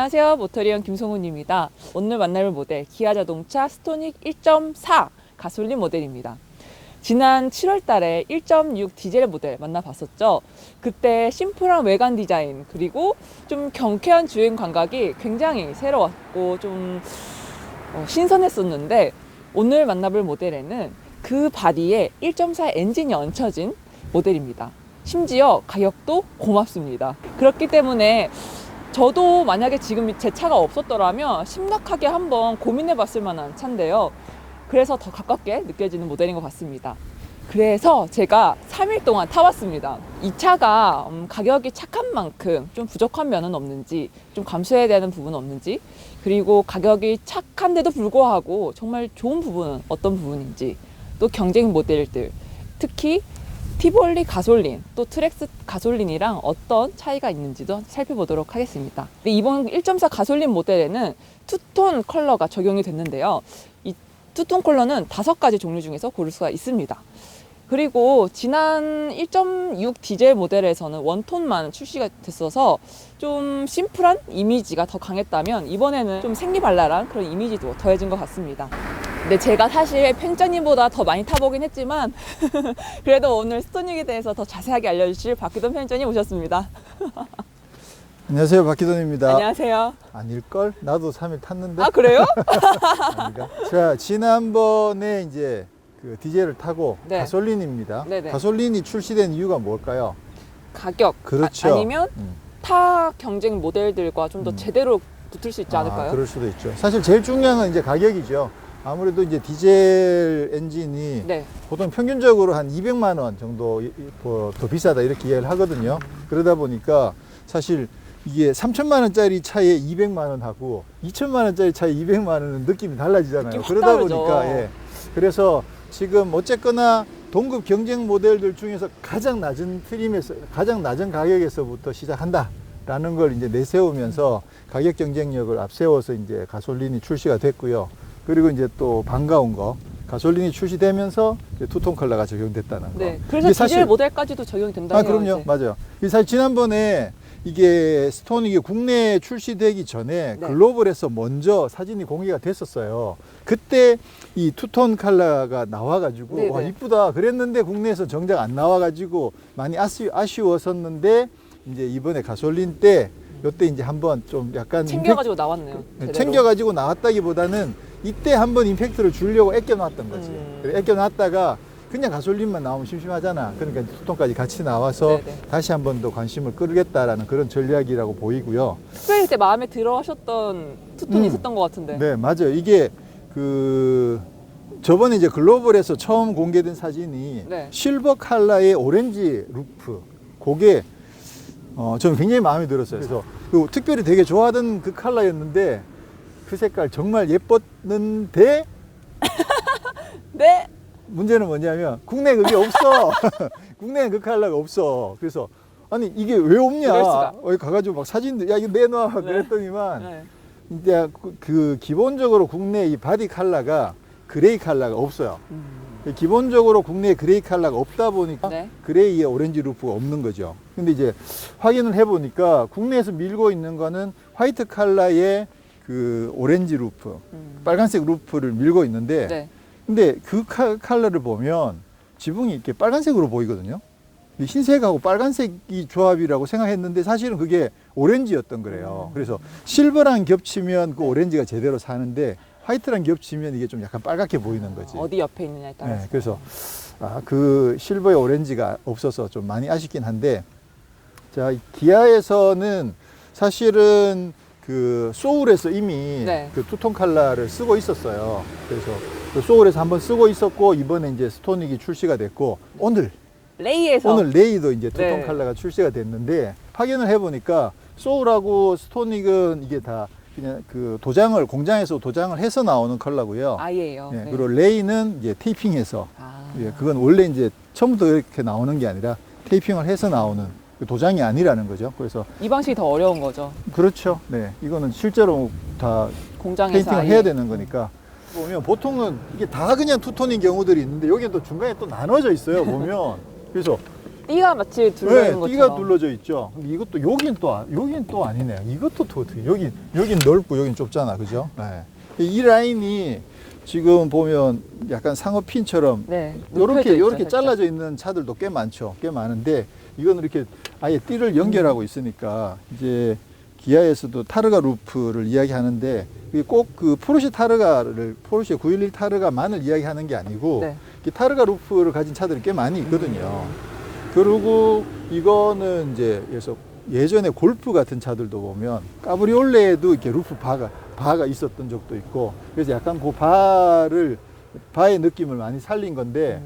안녕하세요. 모터리언 김성훈입니다. 오늘 만날 모델 기아자동차 스토닉 1.4 가솔린 모델입니다. 지난 7월 달에 1.6 디젤 모델 만나봤었죠. 그때 심플한 외관 디자인 그리고 좀 경쾌한 주행 감각이 굉장히 새로웠고 좀 신선했었는데, 오늘 만나볼 모델에는 그 바디에 1.4 엔진이 얹혀진 모델입니다. 심지어 가격도 고맙습니다. 그렇기 때문에 저도 만약에 지금 제 차가 없었더라면 심각하게 한번 고민해 봤을 만한 차인데요. 그래서 더 가깝게 느껴지는 모델인 것 같습니다. 그래서 제가 3일 동안 타봤습니다. 이 차가 가격이 착한 만큼 좀 부족한 면은 없는지, 좀 감수해야 되는 부분은 없는지, 그리고 가격이 착한데도 불구하고 정말 좋은 부분은 어떤 부분인지, 또 경쟁 모델들, 특히 티볼리 가솔린, 또 트렉스 가솔린이랑 어떤 차이가 있는지도 살펴보도록 하겠습니다. 이번 1.4 가솔린 모델에는 투톤 컬러가 적용이 됐는데요. 이 투톤 컬러는 5가지 종류 중에서 고를 수가 있습니다. 그리고 지난 1.6 디젤 모델에서는 원톤만 출시가 됐어서 좀 심플한 이미지가 더 강했다면, 이번에는 좀 생기발랄한 그런 이미지도 더해진 것 같습니다. 근데 제가 사실 편집자님보다 더 많이 타보긴 했지만 그래도 오늘 스토닉에 대해서 더 자세하게 알려주실 박기돈 편집자님 오셨습니다. 안녕하세요, 박기돈입니다. 안녕하세요. 아닐걸? 나도 3일 탔는데. 아, 그래요? 아닌가? 자, 지난번에 이제 그 디젤을 타고 네. 가솔린입니다. 네네. 가솔린이 출시된 이유가 뭘까요? 가격. 그렇죠. 아니면 타 경쟁 모델들과 좀 더 제대로 붙을 수 있지 않을까요? 그럴 수도 있죠. 사실 제일 중요한 건 이제 가격이죠. 아무래도 이제 디젤 엔진이 네. 보통 평균적으로 한 200만 원 정도 더 비싸다 이렇게 이해를 하거든요. 그러다 보니까 사실 이게 3천만 원짜리 차에 200만 원 하고 2천만 원짜리 차에 200만 원은 느낌이 달라지잖아요. 느낌 확 그러다 다르죠. 보니까 그래서 지금 어쨌거나 동급 경쟁 모델들 중에서 가장 낮은 트림에서 가장 낮은 가격에서부터 시작한다라는 걸 이제 내세우면서 가격 경쟁력을 앞세워서 이제 가솔린이 출시가 됐고요. 그리고 이제 또 반가운 거, 가솔린이 출시되면서 투톤 컬러가 적용됐다는 거. 네. 그래서 디젤 모델까지도 적용이 된다고 해요. 그럼요. 이제. 맞아요. 사실 지난번에 이게 스토닉이 국내에 출시되기 전에 네. 글로벌에서 먼저 사진이 공개가 됐었어요. 그때 이 투톤 컬러가 나와가지고 네네. 와 이쁘다 그랬는데 국내에서 정작 안 나와가지고 많이 아쉬웠었는데, 이제 이번에 가솔린 때 이때 이제 한번 좀 약간 챙겨가지고 나왔네요. 제대로. 챙겨가지고 나왔다기보다는 이때 한번 임팩트를 주려고 애껴놨던 거지. 그래, 애껴놨다가 그냥 가솔린만 나오면 심심하잖아. 그러니까 투톤까지 같이 나와서 네네. 다시 한 번 더 관심을 끌겠다라는 그런 전략이라고 보이고요. 특별히 그때 마음에 들어 하셨던 투톤이 있었던 것 같은데. 네, 맞아요. 이게 저번에 이제 글로벌에서 처음 공개된 사진이 네. 실버 컬러의 오렌지 루프. 그게 저는 굉장히 마음에 들었어요. 그래서 특별히 되게 좋아하던 그 컬러였는데 그 색깔 정말 예뻤는데 네. 문제는 뭐냐면 국내에 그게 없어. 국내에 그 컬러가 없어. 그래서 아니 이게 왜 없냐? 그럴 수가. 가가지고 막 사진들 야 이거 내놔 네. 그랬더니만 네. 이제 그 기본적으로 국내 이 바디 컬러가 그레이 컬러가 없어요. 기본적으로 국내에 그레이 컬러가 없다 보니까 네. 그레이에 오렌지 루프가 없는 거죠. 근데 이제 확인을 해보니까 국내에서 밀고 있는 거는 화이트 컬러의 그 오렌지 루프, 빨간색 루프를 밀고 있는데, 네. 근데 그 컬러를 보면 지붕이 이렇게 빨간색으로 보이거든요. 흰색하고 빨간색이 조합이라고 생각했는데 사실은 그게 오렌지였던 거래요. 그래서 실버랑 겹치면 그 오렌지가 제대로 사는데 화이트랑 겹치면 이게 좀 약간 빨갛게 보이는 거지. 어디 옆에 있느냐에 따라서. 네, 그래서 그 실버의 오렌지가 없어서 좀 많이 아쉽긴 한데, 자, 기아에서는 사실은 그 소울에서 이미 네. 그 투톤 컬러를 쓰고 있었어요. 그래서 그 소울에서 한번 쓰고 있었고, 이번에 이제 스토닉이 출시가 됐고, 오늘 레이도 이제 투톤 네. 컬러가 출시가 됐는데, 확인을 해보니까 소울하고 스토닉은 이게 다 그냥 그 공장에서 도장을 해서 나오는 컬러고요. 아예요. 예, 네. 그리고 레이는 이제 테이핑해서, 아. 예, 그건 원래 이제 처음부터 이렇게 나오는 게 아니라 테이핑을 해서 나오는 그 도장이 아니라는 거죠. 그래서 이 방식이 더 어려운 거죠. 그렇죠. 네, 이거는 실제로 다 공장에서 페인팅을 아예. 해야 되는 거니까. 보면 보통은 이게 다 그냥 투톤인 경우들이 있는데 여기는 또 중간에 또 나눠져 있어요. 보면 그래서 띠가 마치 둘러있는 네, 것처럼. 띠가 둘러져 있죠. 근데 이것도 여긴 또 아니네요. 이것도 또 어떻게 여긴 넓고 여긴 좁잖아, 그죠? 네. 이 라인이 지금 보면 약간 상어핀처럼 네, 눕혀져 있죠, 요렇게 살짝. 잘라져 있는 차들도 꽤 많죠. 꽤 많은데 이건 이렇게 아예 띠를 연결하고 있으니까 이제 기아에서도 타르가 루프를 이야기하는데 꼭 그 포르쉐 911 타르가만을 이야기하는 게 아니고 네. 이 타르가 루프를 가진 차들이 꽤 많이 있거든요. 그리고 이거는 이제 그래서 예전에 골프 같은 차들도 보면 까브리올레에도 이렇게 루프 바가 있었던 적도 있고 그래서 약간 그 바의 느낌을 많이 살린 건데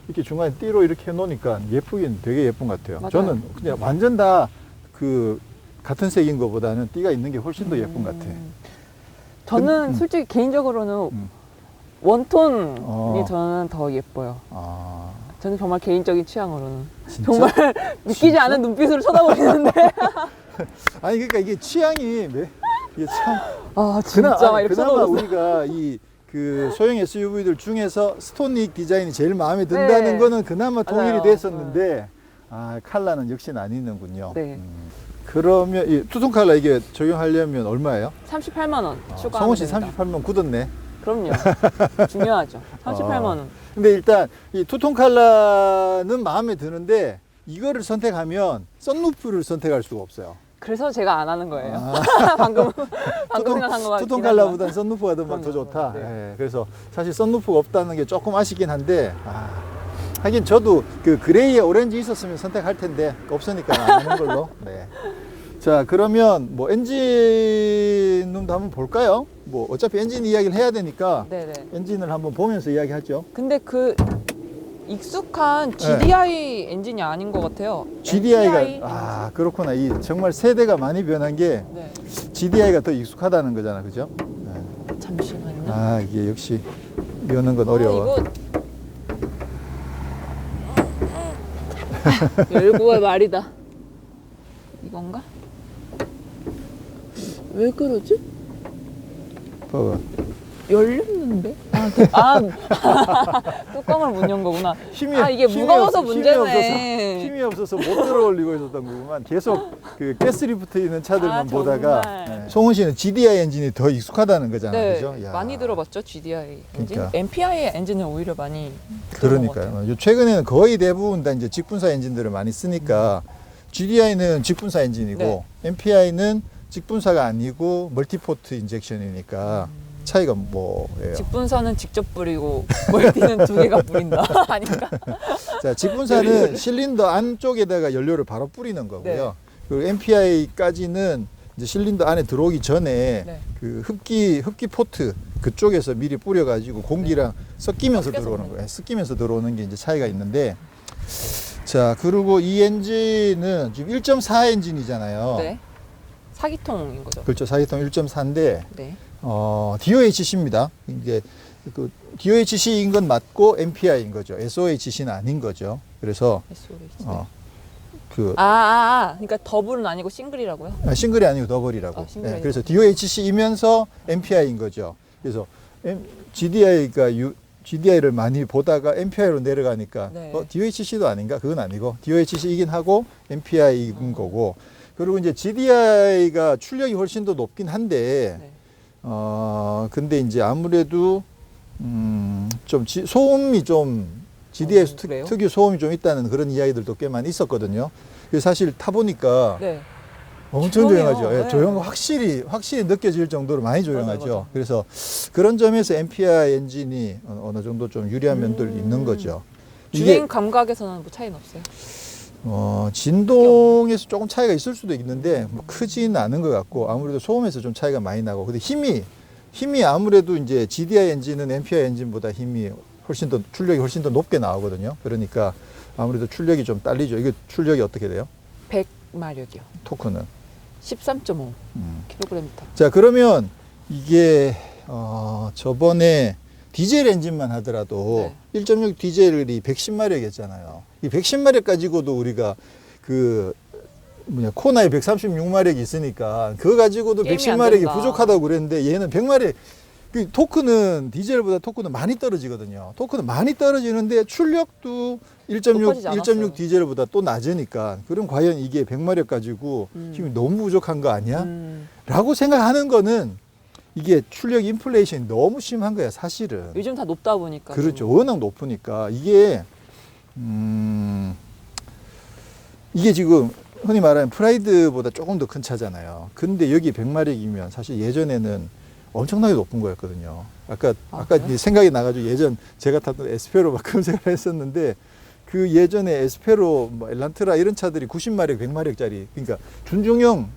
이렇게 중간에 띠로 이렇게 해놓으니까 예쁘긴 되게 예쁜 것 같아요. 맞아요. 저는 그냥 완전 다 그 같은 색인 것보다는 띠가 있는 게 훨씬 더 예쁜 것 같아. 저는 솔직히 개인적으로는 음. 원톤이 저는 더 예뻐요. 아, 저는 정말 개인적인 취향으로는 진짜? 정말 믿기지 진짜? 않은 눈빛으로 쳐다보시는데 아니 그러니까 이게 취향이 이게 참 아 진짜 막 이렇게 그나마 쳐다보셨어요. 우리가 그 소형 SUV들 중에서 스톤릭 디자인이 제일 마음에 든다는 네. 거는 그나마 통일이 맞아요. 됐었는데 칼라는 역시나 아니는군요. 네. 그러면 이 투톤 칼라 이게 적용하려면 얼마예요? 38만 원 추가. 성훈 씨 38만 굳었네. 그럼요. 중요하죠. 38만 원. 근데 일단 이 투톤 칼라는 마음에 드는데 이거를 선택하면 썬루프를 선택할 수가 없어요. 그래서 제가 안 하는 거예요. 아. 방금 생각한 거 투톤 같긴 칼라보다는 썬루프가 더 그럼요. 좋다. 네. 예, 그래서 사실 썬루프가 없다는 게 조금 아쉽긴 한데 하긴 저도 그 그레이에 오렌지 있었으면 선택할 텐데 없으니까 안 하는 걸로. 네. 자 그러면 뭐 엔진룸도 한번 볼까요? 뭐 어차피 엔진 이야기를 해야 되니까 네네. 엔진을 한번 보면서 이야기하죠. 근데 그 익숙한 GDI 엔진이 아닌 것 같아요. GDI가 MPI? 그렇구나. 이 정말 세대가 많이 변한 게 네. GDI가 더 익숙하다는 거잖아, 그죠? 네. 잠시만요. 이게 역시 여는 건 어려워. 이거 열고의 말이다. 이건가? 왜 그러지? 봐봐. 열렸는데? 뚜껑을 못 연 거구나. 이게 힘이 무거워서 없- 문제네. 힘이 없어서 못 들어올리고 있었던 거구만. 계속 그 가스리프트 있는 차들만 보다가. 정말. 네. 송은 씨는 GDI 엔진이 더 익숙하다는 거잖아, 네, 그죠? 야. 많이 들어봤죠 GDI 엔진. 그러니까. MPI 엔진은 오히려 많이 들어본 것 같아요. 그러니까요. 요 최근에는 거의 대부분 다 이제 직분사 엔진들을 많이 쓰니까 GDI는 직분사 엔진이고 네. MPI는 직분사가 아니고 멀티포트 인젝션이니까 차이가 뭐예요? 직분사는 직접 뿌리고 멀티는 두 개가 뿌린다. 아닌가? 자, 직분사는 실린더 안쪽에다가 연료를 바로 뿌리는 거고요. 네. 그리고 MPI까지는 이제 실린더 안에 들어오기 전에 네. 그 흡기 포트 그쪽에서 미리 뿌려가지고 공기랑 섞이면서 섞여서 들어오는 오는 거예요. 섞이면서 들어오는 게 이제 차이가 있는데, 자, 그리고 이 엔진은 지금 1.4 엔진이잖아요. 네. 사기통인 거죠. 그렇죠. 4기통 1.4인데, 네. DOHC입니다. 이제 그 DOHC인 건 맞고 MPI인 거죠. SOHC는 아닌 거죠. 그래서 SOH. 어, 그 그러니까 더블은 아니고 싱글이라고요? 싱글이 아니고 더블이라고. 싱글이 아니고 그래서 DOHC이면서 MPI인 거죠. 그래서 GDI를 많이 보다가 MPI로 내려가니까 네. DOHC도 아닌가? 그건 아니고 DOHC이긴 하고 MPI인 거고. 그리고 이제 GDI가 출력이 훨씬 더 높긴 한데 네. 근데 이제 아무래도 좀 소음이 좀 GDI 그래요? 특유 소음이 좀 있다는 그런 이야기들도 꽤 많이 있었거든요. 그래서 사실 타보니까 네. 엄청 조용해요. 조용하죠. 예, 네. 조용 확실히 느껴질 정도로 많이 조용하죠. 맞아. 그래서 그런 점에서 MPI 엔진이 어느 정도 좀 유리한 면들이 있는 거죠. 주행 감각에서는 뭐 차이는 없어요? 진동에서 조금 차이가 있을 수도 있는데 뭐 크지는 않은 것 같고 아무래도 소음에서 좀 차이가 많이 나고 근데 힘이 아무래도 이제 GDI 엔진은 MPI 엔진보다 힘이 출력이 훨씬 더 높게 나오거든요. 그러니까 아무래도 출력이 좀 딸리죠. 이게 출력이 어떻게 돼요? 100마력이요. 토크는 13.5 음. kg/m. 자 그러면 이게 저번에 디젤 엔진만 하더라도 네. 1.6 디젤이 110마력이었잖아요. 이 110마력 가지고도 우리가 코나에 136마력이 있으니까 그거 가지고도 게임이 안 110마력이 된다. 부족하다고 그랬는데 얘는 100마력 그 토크는 디젤보다 토크는 많이 떨어지거든요. 토크는 많이 떨어지는데 출력도 1.6 높아지지 않았어요. 1.6 디젤보다 또 낮으니까 그럼 과연 이게 100마력 가지고 힘이 너무 부족한 거 아니야? 라고 생각하는 거는 이게 출력 인플레이션이 너무 심한 거야, 사실은. 요즘 다 높다 보니까. 그렇죠. 워낙 높으니까 이게 이게 지금 흔히 말하는 프라이드보다 조금 더 큰 차잖아요. 근데 여기 100마력이면 사실 예전에는 엄청나게 높은 거였거든요. 아까 그래요? 이제 생각이 나가지고 예전 제가 탔던 에스페로 막 검색을 했었는데 그 예전에 에스페로, 뭐 엘란트라 이런 차들이 90마력, 100마력짜리 그러니까 준중형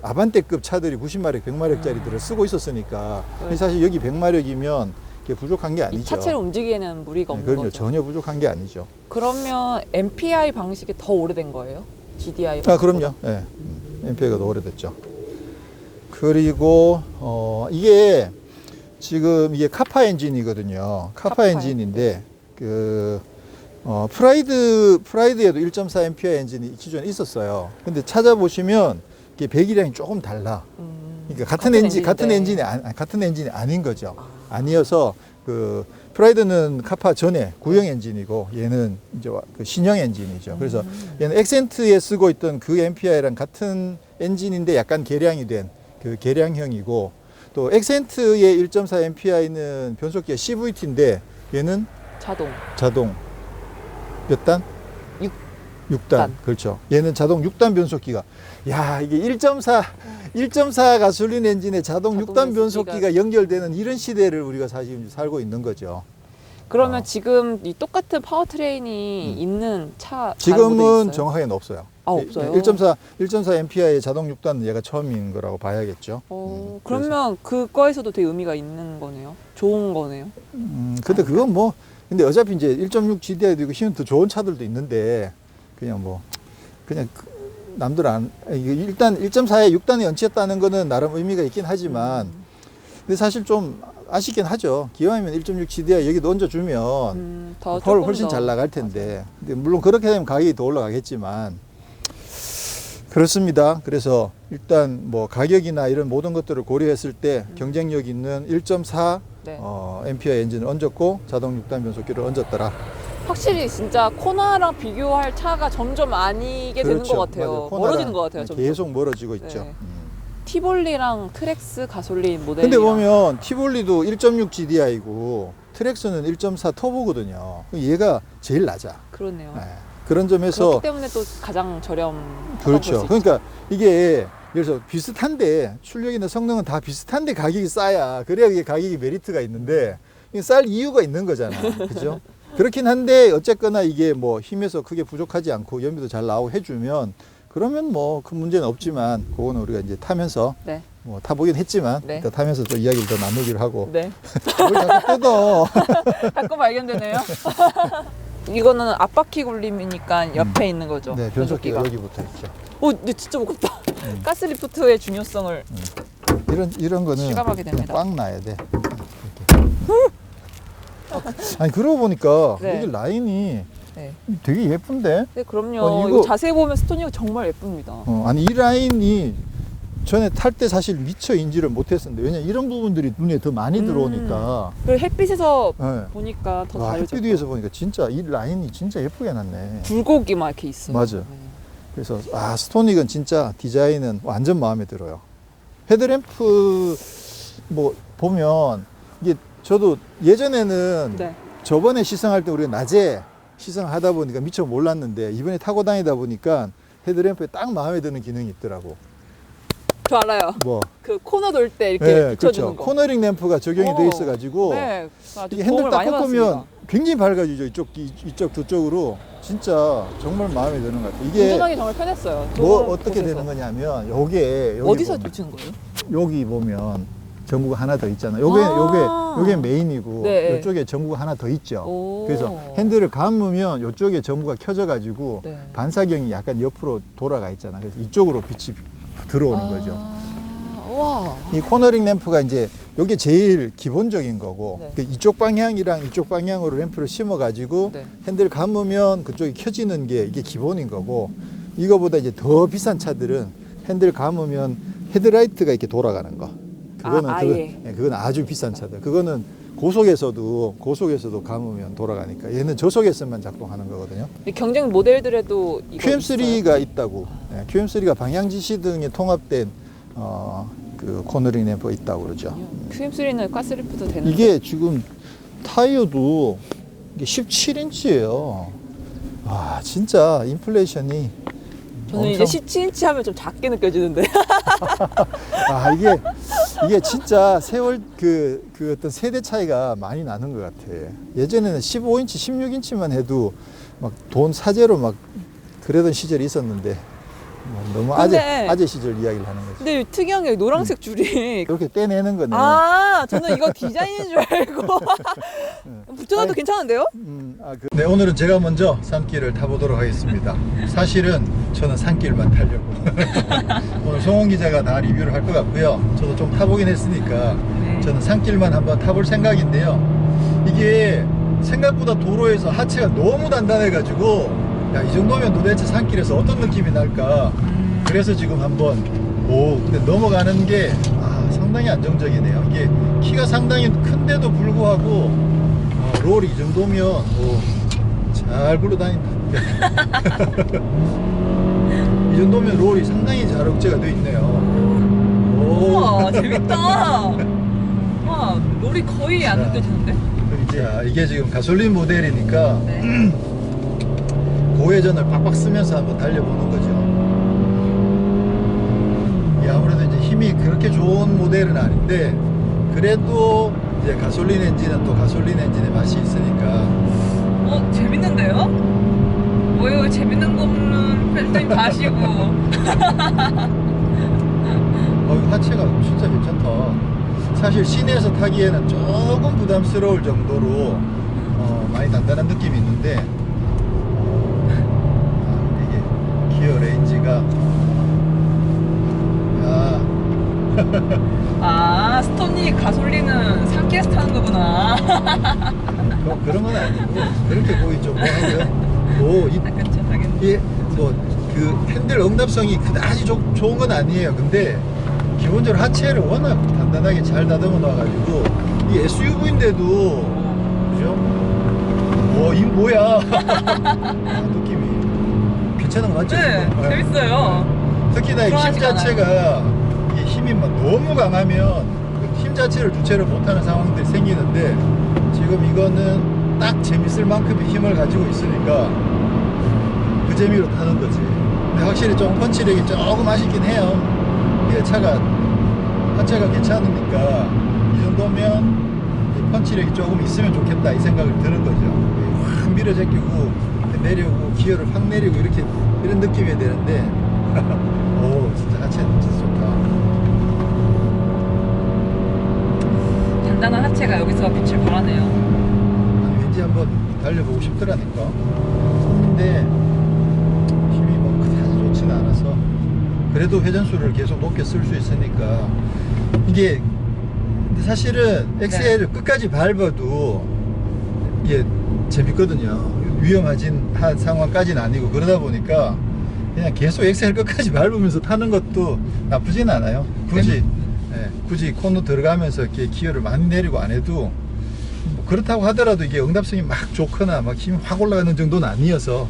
아반떼급 차들이 90마력, 100마력짜리들을 쓰고 있었으니까 네. 사실 여기 100마력이면 부족한 게 이 아니죠. 차체를 움직이기에는 무리가 없는 그럼요. 거죠. 전혀 부족한 게 아니죠. 그러면 MPI 방식이 더 오래된 거예요? GDI 아, 그럼요. 예. MPI가 더 오래됐죠. 그리고 이게 지금 이게 카파 엔진이거든요. 카파 엔진인데 프라이드에도 1.4 MPI 엔진이 기존에 있었어요. 근데 찾아보시면 이게 배기량이 조금 달라. 그러니까 같은 엔진이 아닌 거죠. 아니어서 그 프라이드는 카파 전에 구형 엔진이고 얘는 이제 그 신형 엔진이죠. 그래서 얘는 엑센트에 쓰고 있던 그 MPI랑 같은 엔진인데 약간 개량이 된 그 개량형이고 또 엑센트의 1.4 MPI는 변속기가 CVT인데 얘는 자동 몇 단? 6단. 그렇죠. 얘는 자동 6단 변속기가. 야, 이게 1.4 가솔린 엔진에 자동 6단 변속기가 연결되는 이런 시대를 우리가 사실 살고 있는 거죠. 그러면 지금 이 똑같은 파워트레인이 있는 차 지금은 정확하게는 없어요. 아, 없어요? 1.4 MPI의 자동 6단은 얘가 처음인 거라고 봐야겠죠. 그러면 그거에서도 되게 의미가 있는 거네요. 좋은 거네요. 근데 그건 뭐 근데 어차피 이제 1.6 GDI도 있고 힘은 더 좋은 차들도 있는데 그냥 남들 일단 1.4에 6단이 얹혔다는 거는 나름 의미가 있긴 하지만 근데 사실 좀 아쉽긴 하죠. 기왕이면 1.6 GDI 여기도 얹어주면 훨씬 잘 나갈 텐데. 근데 물론 그렇게 되면 가격이 더 올라가겠지만 그렇습니다. 그래서 일단 뭐 가격이나 이런 모든 것들을 고려했을 때 경쟁력 있는 1.4 MPI 엔진을 얹었고 자동 6단 변속기를 얹었더라. 확실히 진짜 코나랑 비교할 차가 점점 아니게 되는 것 같아요. 맞아요. 멀어지는 것 같아요. 점점. 계속 멀어지고 있죠. 네. 티볼리랑 트렉스 가솔린 모델. 근데 보면 티볼리도 1.6 GDI고 트렉스는 1.4 터보거든요. 얘가 제일 낮아. 그러네요. 네. 그런 점에서 그렇기 때문에 또 가장 그렇죠. 그러니까 이게 그래서 비슷한데 출력이나 성능은 다 비슷한데 가격이 싸야 그래야 이게 가격이 메리트가 있는데 쌀 이유가 있는 거잖아. 그죠? 그렇긴 한데 어쨌거나 이게 뭐 힘에서 크게 부족하지 않고 연비도 잘 나오고 해주면 그러면 뭐 큰 문제는 없지만 그거는 우리가 이제 타면서 네. 뭐 타보긴 했지만 네. 일단 타면서 또 이야기를 더 나누기를 하고 네. 뭘 자꾸 뜯어. 자꾸 발견되네요. 이거는 앞바퀴 굴림이니까 옆에 있는 거죠. 네, 변속기가 여기부터 있죠. 근데 진짜 무겁다. 가스리프트의 중요성을 이런 거는 실감하게 됩니다. 꽉 놔야 돼. 아니 그러고 보니까 네. 이게 라인이 네. 되게 예쁜데? 네, 그럼요. 아니, 이거 자세히 보면 스토니가 정말 예쁩니다. 아니 이 라인이 전에 탈 때 사실 미처 인지를 못했었는데 왜냐면 이런 부분들이 눈에 더 많이 들어오니까 그리고 햇빛에서 네. 보니까 더 와, 다르죠. 햇빛 위에서 보니까 진짜 이 라인이 진짜 예쁘게 해놨네. 굴곡이 막 이렇게 있어요. 맞아. 네. 그래서 스토닉은 진짜 디자인은 완전 마음에 들어요. 헤드램프 뭐 보면 이게 저도 예전에는 네. 저번에 시승할 때 우리가 낮에 시승하다 보니까 미처 몰랐는데 이번에 타고 다니다 보니까 헤드램프에 딱 마음에 드는 기능이 있더라고. 저 알아요. 뭐 그 코너 돌 때 이렇게 네, 비춰주는 그렇죠. 거. 코너링 램프가 적용이 돼 있어가지고 네, 아주 이게 도움을 핸들 딱 많이 꺾으면 받았습니다. 굉장히 밝아지죠. 이쪽 두 쪽으로 진짜 정말 마음에 드는 것 같아요. 이게 운전하기 정말 편했어요. 뭐 좁은 어떻게 곳에서. 되는 거냐면 여기 어디서 보면, 비치는 거예요? 여기 보면 전구가 하나 더 있잖아요. 요게 메인이고 네. 이쪽에 전구가 하나 더 있죠. 오. 그래서 핸들을 감으면 이쪽에 전구가 켜져가지고 네. 반사경이 약간 옆으로 돌아가 있잖아. 그래서 이쪽으로 빛이 들어오는 거죠. 와. 이 코너링 램프가 이제 이게 제일 기본적인 거고 네. 그 이쪽 방향이랑 이쪽 방향으로 램프를 심어가지고 네. 핸들 감으면 그쪽이 켜지는 게 이게 기본인 거고 이거보다 이제 더 비싼 차들은 핸들 감으면 헤드라이트가 이렇게 돌아가는 거. 그거는 아예. 그건 아주 비싼 차들. 그거는 고속에서도 감으면 돌아가니까 얘는 저속에서만 작동하는 거거든요. 경쟁 모델들에도 이거 QM3가 있어요? 있다고. QM3가 방향 지시 등이 통합된 그 코너링 램프가 있다고 그러죠. QM3는 가스리프도 되는. 이게 지금 타이어도 이게 17인치예요. 와, 진짜 인플레이션이 저는 이제 17인치 하면 좀 작게 느껴지는데. 이게 진짜 세월 그 어떤 세대 차이가 많이 나는 것 같아. 예전에는 15인치, 16인치만 해도 막 돈 사재로 막 그러던 시절이 있었는데 너무 아재 시절 이야기를 하는 거지. 근데 특이한 게 노란색 줄이. 이렇게 떼내는 거네. 저는 이거 디자인인 줄 알고. 붙여놔도 괜찮은데요? 네, 오늘은 제가 먼저 산길을 타보도록 하겠습니다. 사실은 저는 산길만 타려고. 오늘 송원 기자가 다 리뷰를 할 것 같고요. 저도 좀 타보긴 했으니까 네. 저는 산길만 한번 타볼 생각인데요. 이게 생각보다 도로에서 하체가 너무 단단해가지고 야, 이 정도면 도대체 산길에서 어떤 느낌이 날까. 그래서 지금 한번 근데 넘어가는 게 상당히 안정적이네요. 이게 키가 상당히 큰데도 불구하고 롤이 이 정도면 잘 굴러다닌다. 이 정도면 롤이 상당히 잘 억제가 되어 있네요. 우와, 재밌다. 와, 롤이 거의 안 느껴지는데? 이게 지금 가솔린 모델이니까 네. 고회전을 빡빡 쓰면서 한번 달려보는 거죠. 아무래도 이제 힘이 그렇게 좋은 모델은 아닌데 그래도 이제 가솔린 엔진은 또 가솔린 엔진의 맛이 있으니까. 재밌는데요? 뭐예요? 재밌는 거 없는 팬님 다 하시고. 하체가 진짜 괜찮다. 사실 시내에서 타기에는 조금 부담스러울 정도로 많이 단단한 느낌이 있는데 이게 기어 레인지가 스톤이 가솔린은 산길에서 타는 거구나. 그런 건 아니고 그렇게 보이죠. 뭐 하고요. 그쵸, 당연히. 그 핸들 응답성이 그다지 좋은 건 아니에요. 근데 기본적으로 하체를 워낙 단단하게 잘 다듬어 놔가지고 이 SUV인데도 그죠? 이 뭐야? 느낌이 괜찮은 거 맞죠? 네, 재밌어요. 특히나 이 힘 자체가 이게 힘이 막 너무 강하면 힘 자체를 주체를 못하는 상황들이 생기는데 지금 이거는 딱 재밌을 만큼의 힘을 가지고 있으니까 그 재미로 타는 거지. 근데 확실히 좀 펀치력이 조금 아쉽긴 해요. 이게 차가 하체가 괜찮으니까 이 정도면 펀치력이 조금 있으면 좋겠다 이 생각을 드는 거죠. 확 밀어 제끼고 내려고 기어를 확 내리고 이런 느낌이 되는데 진짜 하체 진짜 좋다. 단단한 하체가 여기서 빛을 발하네요. 왠지 한번 달려보고 싶더라니까. 근데 힘이 뭐 그다지 좋지는 않아서 그래도 회전수를 계속 높게 쓸 수 있으니까 이게 근데 사실은 엑셀을 끝까지 밟아도 이게 재밌거든요. 위험하진 한 상황까지는 아니고 그러다 보니까 그냥 계속 엑셀 끝까지 밟으면서 타는 것도 나쁘진 않아요. 굳이 코너 들어가면서 이렇게 기어를 많이 내리고 안 해도 뭐 그렇다고 하더라도 이게 응답성이 막 좋거나 막 힘이 확 올라가는 정도는 아니어서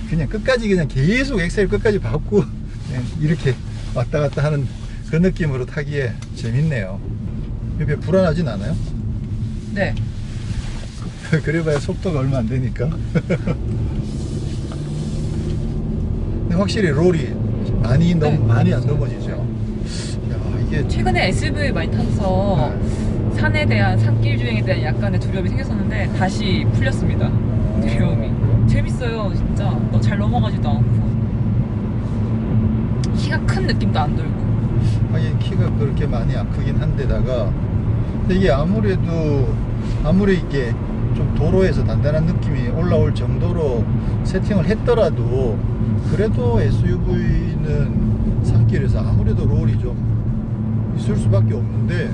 그냥 끝까지 그냥 계속 엑셀 끝까지 밟고 그냥 이렇게 왔다 갔다 하는 그 느낌으로 타기에 재밌네요. 옆에 불안하진 않아요? 네. 그래봐야 속도가 얼마 안 되니까. 근데 확실히 롤이 많이 안 넘어지죠. 야, 이게 최근에 SUV 많이 타서 산에 대한 산길 주행에 대한 약간의 두려움이 생겼었는데 다시 풀렸습니다. 두려움이. 재밌어요, 진짜. 잘 넘어가지도 않고. 키가 큰 느낌도 안 들고. 하긴 키가 그렇게 많이 안 크긴 한데다가 근데 이게 아무리 이게 좀 도로에서 단단한 느낌이 올라올 정도로 세팅을 했더라도 그래도 SUV는 산길에서 아무래도 롤이 좀 있을 수밖에 없는데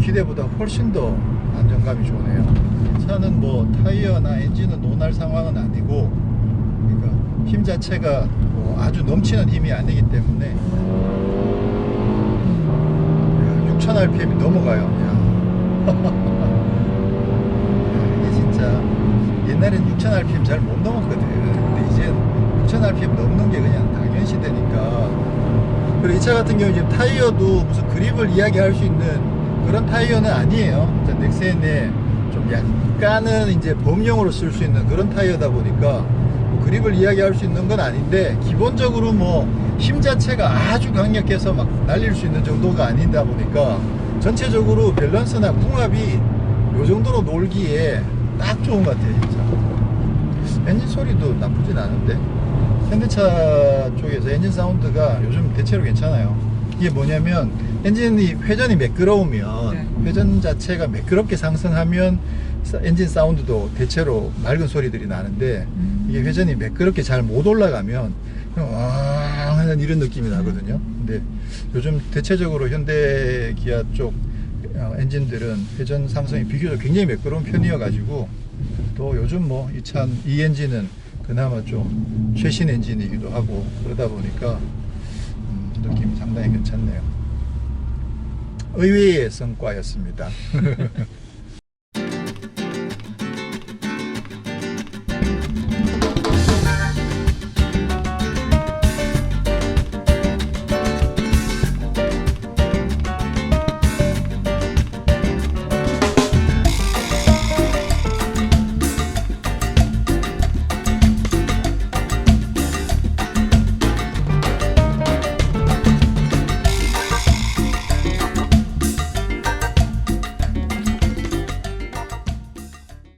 기대보다 훨씬 더 안정감이 좋네요. 차는 뭐 타이어나 엔진은 논할 상황은 아니고 그러니까 힘 자체가 뭐 아주 넘치는 힘이 아니기 때문에 6,000rpm이 넘어가요. 이게 진짜 옛날엔 6,000rpm 잘 못 넘었거든. 근데 이제 6,000rpm 넘는 게 그냥 당연시 되니까. 그리고 이 차 같은 경우 지금 타이어도 무슨 그립을 이야기할 수 있는 그런 타이어는 아니에요. 넥센에 좀 약간은 이제 범용으로 쓸 수 있는 그런 타이어다 보니까 뭐 그립을 이야기할 수 있는 건 아닌데, 기본적으로 뭐 힘 자체가 아주 강력해서 막 날릴 수 있는 정도가 아니다 보니까 전체적으로 밸런스나 궁합이 요 정도로 놀기에 딱 좋은 것 같아요. 진짜 엔진 소리도 나쁘진 않은데, 현대차 쪽에서 엔진 사운드가 요즘 대체로 괜찮아요. 이게 뭐냐면 엔진이 회전이 매끄러우면, 네. 회전 자체가 매끄럽게 상승하면 엔진 사운드도 대체로 맑은 소리들이 나는데, 이게 회전이 매끄럽게 잘 못 올라가면 그냥 왕 하는 이런 느낌이 나거든요. 근데 요즘 대체적으로 현대 기아 쪽 엔진들은 회전 상승이 비교적 굉장히 매끄러운 편이어 가지고, 또 요즘 뭐 이 엔진은 그나마 좀 최신 엔진이기도 하고 그러다 보니까 느낌이 상당히 괜찮네요. 의외의 성과였습니다.